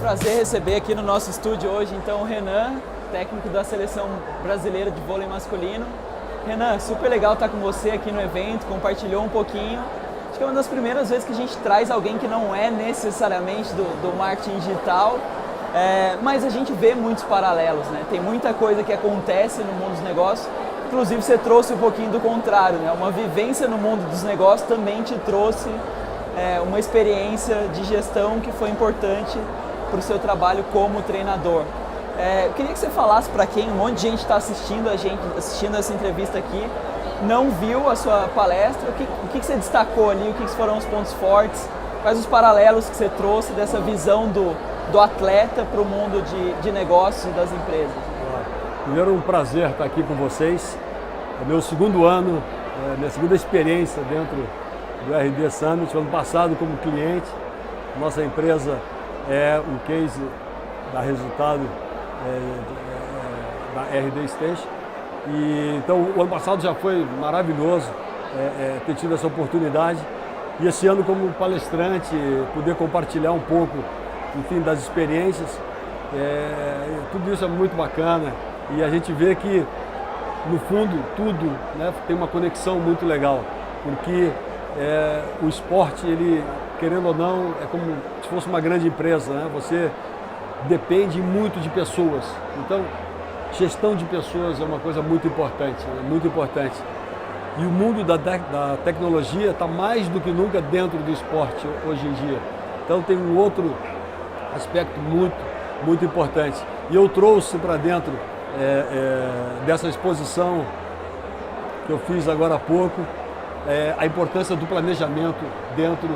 prazer receber aqui no nosso estúdio hoje, então, o Renan, técnico da Seleção Brasileira de Vôlei Masculino. Renan, super legal estar com você aqui no evento, compartilhou um pouquinho. Acho que é uma das primeiras vezes que a gente traz alguém que não é necessariamente do marketing digital, mas a gente vê muitos paralelos, né? Tem muita coisa que acontece no mundo dos negócios, inclusive você trouxe um pouquinho do contrário, né? Uma vivência no mundo dos negócios também te trouxe uma experiência de gestão que foi importante para o seu trabalho como treinador. Eu queria que você falasse para quem, um monte de gente está assistindo essa entrevista aqui, não viu a sua palestra, o que você destacou ali, o que foram os pontos fortes, quais os paralelos que você trouxe dessa visão do atleta para o mundo de negócios e das empresas. Primeiro, um prazer estar aqui com vocês. É meu segundo ano, minha segunda experiência dentro do RD Summit. Ano passado como cliente, nossa empresa é um case da resultado da RD Station. E, então o ano passado já foi maravilhoso ter tido essa oportunidade. E esse ano como palestrante, poder compartilhar um pouco, enfim, das experiências, tudo isso é muito bacana. E a gente vê que, no fundo, tudo, né, tem uma conexão muito legal, porque o esporte, ele, querendo ou não, é como se fosse uma grande empresa, né? Você depende muito de pessoas. Então, gestão de pessoas é uma coisa muito importante, né? Muito importante. E o mundo da tecnologia está mais do que nunca dentro do esporte hoje em dia. Então, tem um outro aspecto muito importante. E eu trouxe para dentro dessa exposição que eu fiz agora há pouco, a importância do planejamento dentro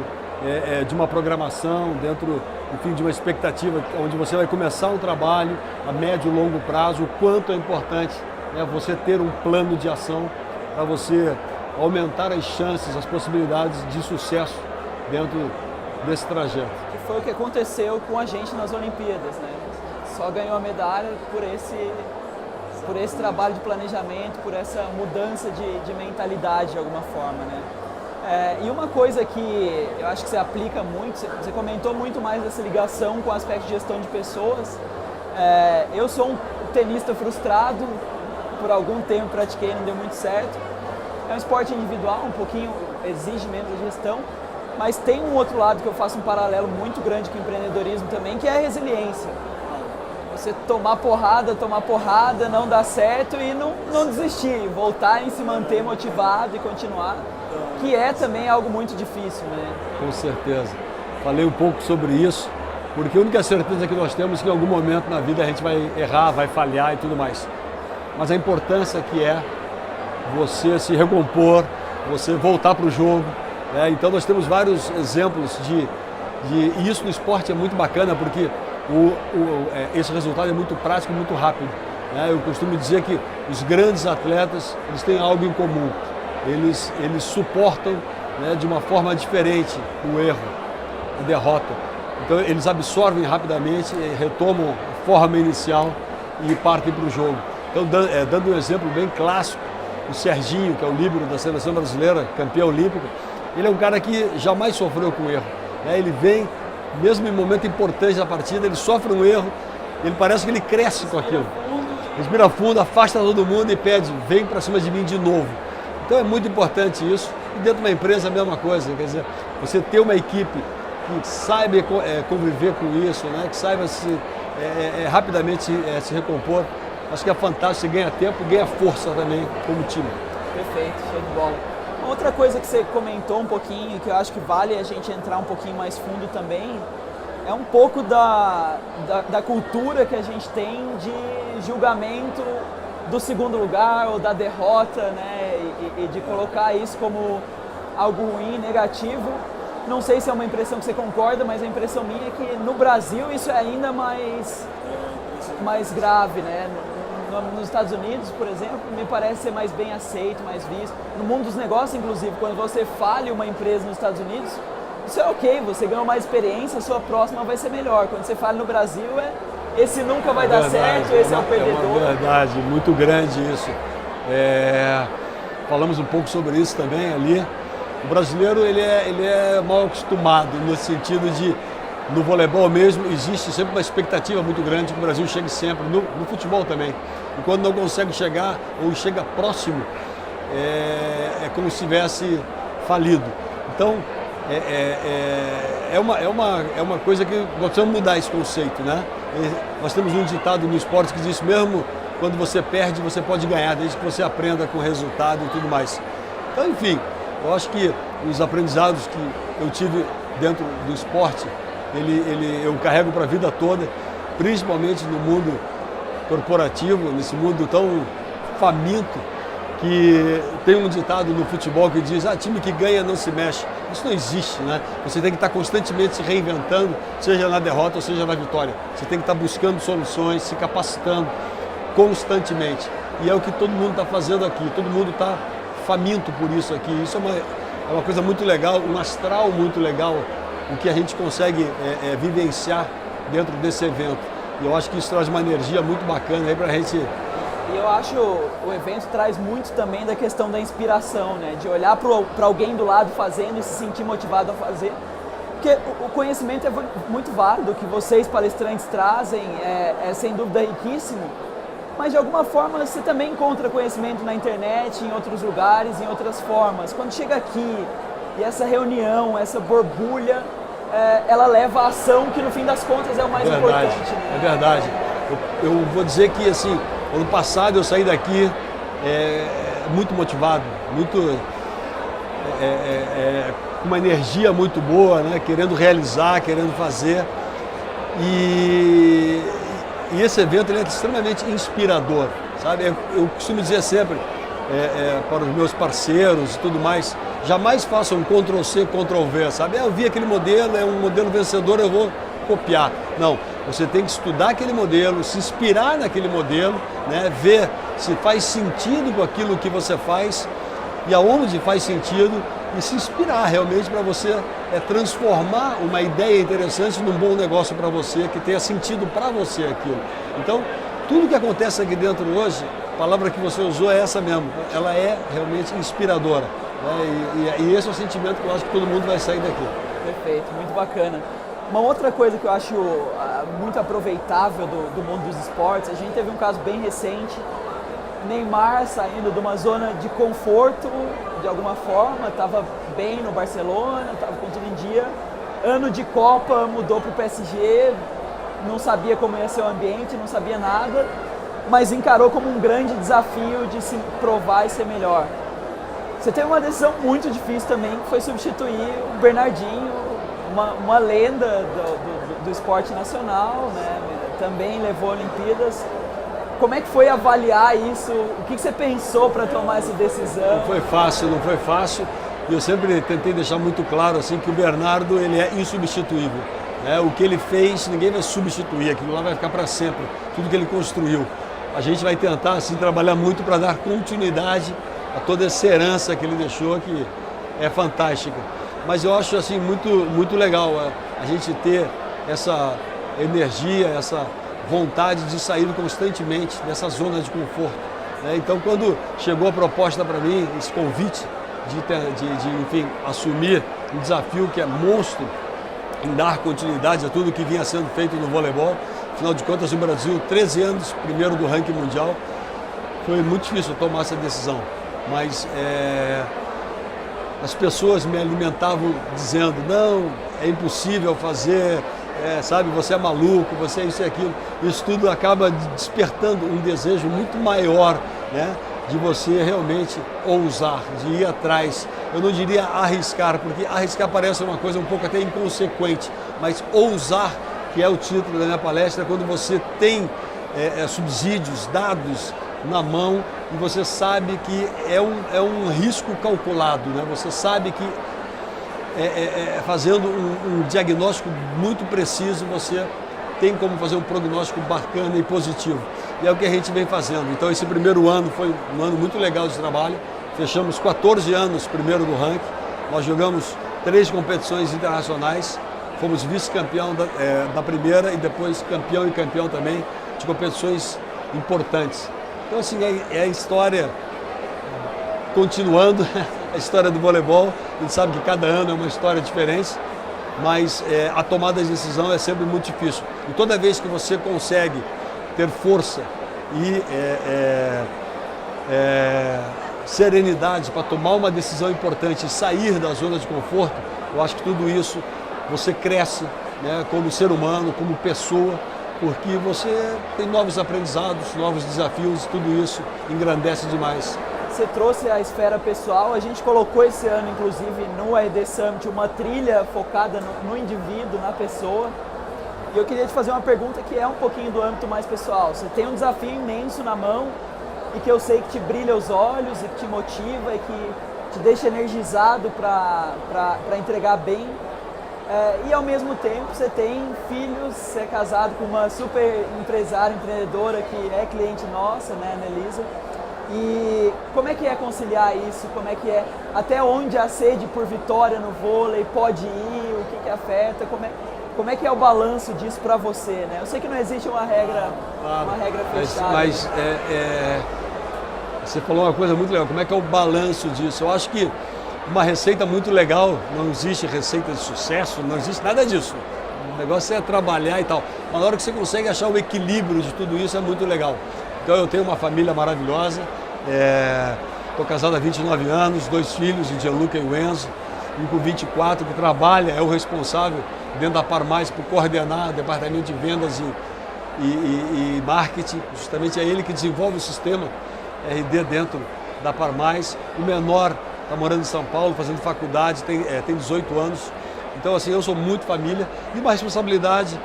de uma programação, dentro, enfim, de uma expectativa onde você vai começar um trabalho a médio e longo prazo, o quanto é importante, né, você ter um plano de ação para você aumentar as chances, as possibilidades de sucesso dentro desse trajeto. Que foi o que aconteceu com a gente nas Olimpíadas, né? Só ganhou a medalha por esse trabalho de planejamento, por essa mudança de mentalidade de alguma forma, né? E uma coisa que eu acho que você aplica muito, você comentou muito mais dessa ligação com o aspecto de gestão de pessoas. Eu sou um tenista frustrado, por algum tempo pratiquei, não deu muito certo. É um esporte individual, um pouquinho exige menos gestão, mas tem um outro lado que eu faço um paralelo muito grande com o empreendedorismo também, que é a resiliência. Você tomar porrada, não dar certo e não desistir, voltar e se manter motivado e continuar, que é também algo muito difícil, né? Com certeza. Falei um pouco sobre isso, porque a única certeza que nós temos é que em algum momento na vida a gente vai errar, vai falhar e tudo mais. Mas a importância que é você se recompor, você voltar para o jogo, né? Então nós temos vários exemplos e isso no esporte é muito bacana, porque esse resultado é muito prático e muito rápido, né? Eu costumo dizer que os grandes atletas, eles têm algo em comum. Eles suportam, né, de uma forma diferente o erro, a derrota. Então eles absorvem rapidamente, retomam a forma inicial e partem para o jogo. Então, dando um exemplo bem clássico, o Serginho, que é o líbero da Seleção Brasileira, campeão olímpico, ele é um cara que jamais sofreu com erro, né? Ele vem, mesmo em momento importante da partida, ele sofre um erro, ele parece que ele cresce com aquilo. Respira fundo, afasta todo mundo e pede, vem para cima de mim de novo. Então é muito importante isso. E dentro de uma empresa a mesma coisa, quer dizer, você ter uma equipe que saiba conviver com isso, né? Que saiba rapidamente se recompor. Acho que é fantástico, você ganha tempo, ganha força também como time. Perfeito, show de bola. Outra coisa que você comentou um pouquinho, que eu acho que vale a gente entrar um pouquinho mais fundo também, é um pouco da cultura que a gente tem de julgamento do segundo lugar ou da derrota, né? E de colocar isso como algo ruim, negativo. Não sei se é uma impressão que você concorda, mas a impressão minha é que no Brasil isso é ainda mais grave, né? Nos Estados Unidos, por exemplo, me parece ser mais bem aceito, mais visto. No mundo dos negócios, inclusive, quando você falha uma empresa nos Estados Unidos, isso é ok, você ganhou mais experiência, a sua próxima vai ser melhor. Quando você falha no Brasil, esse nunca vai dar certo, esse é o perdedor. É uma verdade, muito grande isso. Falamos um pouco sobre isso também ali. O brasileiro ele é mal acostumado no sentido de No voleibol mesmo, existe sempre uma expectativa muito grande que o Brasil chegue sempre, no futebol também. E quando não consegue chegar, ou chega próximo, é como se tivesse falido. Então, é uma coisa que nós precisamos mudar esse conceito, né? Nós temos um ditado no esporte que diz mesmo quando você perde, você pode ganhar, desde que você aprenda com o resultado e tudo mais. Então, enfim, eu acho que os aprendizados que eu tive dentro do esporte, eu carrego para a vida toda, principalmente no mundo corporativo, nesse mundo tão faminto, que tem um ditado no futebol que diz, time que ganha não se mexe. Isso não existe, né? Você tem que estar constantemente se reinventando, seja na derrota ou seja na vitória. Você tem que estar buscando soluções, se capacitando constantemente. E é o que todo mundo está fazendo aqui, todo mundo está faminto por isso aqui. Isso é uma coisa muito legal, um astral muito legal, o que a gente consegue vivenciar dentro desse evento. E eu acho que isso traz uma energia muito bacana aí para a gente. E eu acho o evento traz muito também da questão da inspiração, né? De olhar para alguém do lado fazendo e se sentir motivado a fazer. Porque o conhecimento é muito válido, o que vocês palestrantes trazem é sem dúvida riquíssimo, mas de alguma forma você também encontra conhecimento na internet, em outros lugares, em outras formas. Quando chega aqui e essa reunião, essa borbulha, ela leva a ação que no fim das contas é o mais importante. Né? É verdade. Eu vou dizer que assim, ano passado eu saí daqui muito motivado, muito com uma energia muito boa, né? Querendo realizar, querendo fazer. E esse evento ele é extremamente inspirador, sabe? Eu costumo dizer sempre para os meus parceiros e tudo mais, jamais façam um Ctrl+C, Ctrl+V, sabe? Eu vi aquele modelo, é um modelo vencedor, eu vou copiar. Não, você tem que estudar aquele modelo, se inspirar naquele modelo, né? Ver se faz sentido com aquilo que você faz e aonde faz sentido e se inspirar realmente para você transformar uma ideia interessante num bom negócio para você, que tenha sentido para você aquilo. Então, tudo que acontece aqui dentro hoje, a palavra que você usou é essa mesmo, ela é realmente inspiradora. Né? E esse é o sentimento que eu acho que todo mundo vai sair daqui. Perfeito, muito bacana. Uma outra coisa que eu acho muito aproveitável do mundo dos esportes, a gente teve um caso bem recente, Neymar saindo de uma zona de conforto, de alguma forma, estava bem no Barcelona, estava com tudo em dia, ano de Copa, mudou para o PSG, não sabia como ia ser o ambiente, não sabia nada, mas encarou como um grande desafio de se provar e ser melhor. Você teve uma decisão muito difícil também, que foi substituir o Bernardinho, uma lenda do esporte nacional, né? Também levou Olimpíadas. Como é que foi avaliar isso? O que você pensou para tomar essa decisão? Não foi fácil. E eu sempre tentei deixar muito claro assim que o Bernardo ele é insubstituível. Né? O que ele fez, ninguém vai substituir, aquilo lá vai ficar para sempre, tudo que ele construiu. A gente vai tentar assim, trabalhar muito para dar continuidade a toda essa herança que ele deixou, que é fantástica. Mas eu acho assim, muito legal a gente ter essa energia, essa vontade de sair constantemente dessa zona de conforto. Né? Então, quando chegou a proposta para mim, esse convite enfim, assumir um desafio que é monstro em dar continuidade a tudo que vinha sendo feito no voleibol, afinal de contas, o Brasil, 13 anos, primeiro do ranking mundial, foi muito difícil tomar essa decisão. Mas as pessoas me alimentavam dizendo, não, é impossível fazer, sabe, você é maluco, você é isso e aquilo. Isso tudo acaba despertando um desejo muito maior, né, de você realmente ousar, de ir atrás. Eu não diria arriscar, porque arriscar parece uma coisa um pouco até inconsequente, mas ousar, que é o título da minha palestra, é quando você tem subsídios, dados na mão e você sabe que é um risco calculado, né? Você sabe que fazendo um diagnóstico muito preciso, você tem como fazer um prognóstico bacana e positivo. E é o que a gente vem fazendo. Então esse primeiro ano foi um ano muito legal de trabalho. Fechamos 14 anos primeiro do ranking. Nós jogamos 3 competições internacionais. Fomos vice-campeão da primeira e depois campeão e campeão também de competições importantes. Então assim, é a história continuando, a história do voleibol. A gente sabe que cada ano é uma história diferente. mas a tomada de decisão é sempre muito difícil. E toda vez que você consegue ter força e serenidade para tomar uma decisão importante e sair da zona de conforto, eu acho que tudo isso você cresce, né, como ser humano, como pessoa, porque você tem novos aprendizados, novos desafios, tudo isso engrandece demais. Você trouxe a esfera pessoal, a gente colocou esse ano, inclusive, no AED Summit, uma trilha focada no indivíduo, na pessoa. E eu queria te fazer uma pergunta que é um pouquinho do âmbito mais pessoal. Você tem um desafio imenso na mão e que eu sei que te brilha os olhos e que te motiva e que te deixa energizado para entregar bem. E ao mesmo tempo você tem filhos, você é casado com uma super empresária, empreendedora que é cliente nossa, né, a Nelisa. E como é que é conciliar isso? Como é que é? Até onde a sede por vitória no vôlei pode ir? O que afeta? Como é que é o balanço disso para você, né? Eu sei que não existe uma regra fechada. Mas você falou uma coisa muito legal. Como é que é o balanço disso? Eu acho que uma receita muito legal, não existe receita de sucesso, não existe nada disso. O negócio é trabalhar e tal. Mas na hora que você consegue achar o equilíbrio de tudo isso, é muito legal. Então eu tenho uma família maravilhosa, estou casado há 29 anos, 2 filhos, o Gianluca e o Enzo, um com 24 que trabalha, é o responsável dentro da Par Mais por coordenar o departamento de vendas e marketing, justamente é ele que desenvolve o sistema RD dentro da Par Mais. O menor está morando em São Paulo, fazendo faculdade, tem 18 anos, então assim, eu sou muito família e uma responsabilidade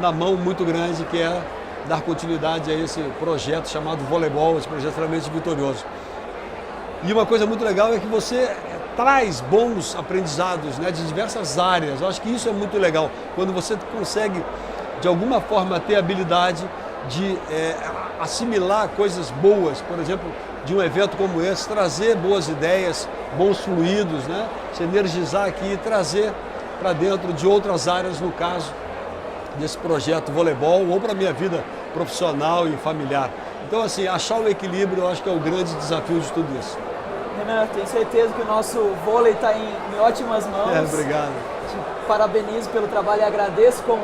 na mão muito grande que é dar continuidade a esse projeto chamado Voleibol, esse projeto realmente vitorioso. E uma coisa muito legal é que você traz bons aprendizados, né, de diversas áreas. Eu acho que isso é muito legal, quando você consegue, de alguma forma, ter a habilidade de assimilar coisas boas, por exemplo, de um evento como esse, trazer boas ideias, bons fluidos, né, se energizar aqui e trazer para dentro de outras áreas, no caso desse projeto voleibol ou para a minha vida profissional e familiar. Então, assim, achar o equilíbrio eu acho que é o grande desafio de tudo isso. Renan, tenho certeza que o nosso vôlei está em ótimas mãos. Obrigado. Te parabenizo pelo trabalho e agradeço como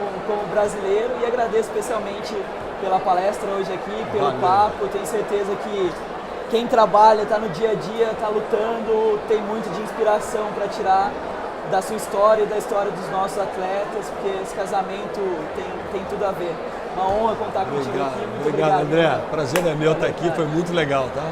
brasileiro e agradeço especialmente pela palestra hoje aqui, pelo papo. Tenho certeza que quem trabalha, está no dia a dia, está lutando, tem muito de inspiração para tirar da sua história e da história dos nossos atletas, porque esse casamento tem tudo a ver. Uma honra contar contigo aqui. Muito obrigado, André. Prazer é meu estar aqui, foi muito legal, tá?